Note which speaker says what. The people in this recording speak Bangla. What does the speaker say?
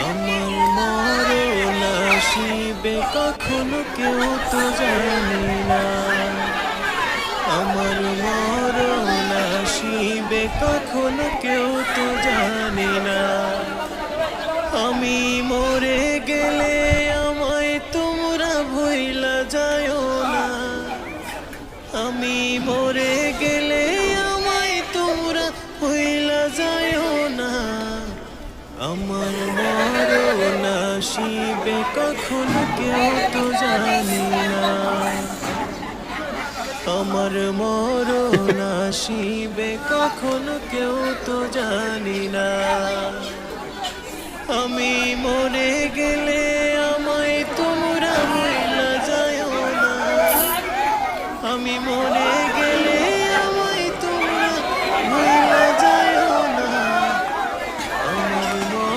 Speaker 1: আমার মরণ আসিবে কখনো কেউ তো জানে না। আমার মরণ আসিবে কখনো কেউ তো জানে না। আমি মরে গেলে আমায় তোমরা ভুইলা যায়ও না। আমি মরে গেলে আমায় তোমরা ভুইলা যায়ও না। আমার মরণ আসিবে কখনো কেউ তো জানে না। আমার মরণ আসিবে কখনো কেউ তো জানি না। আমি মরে গেলে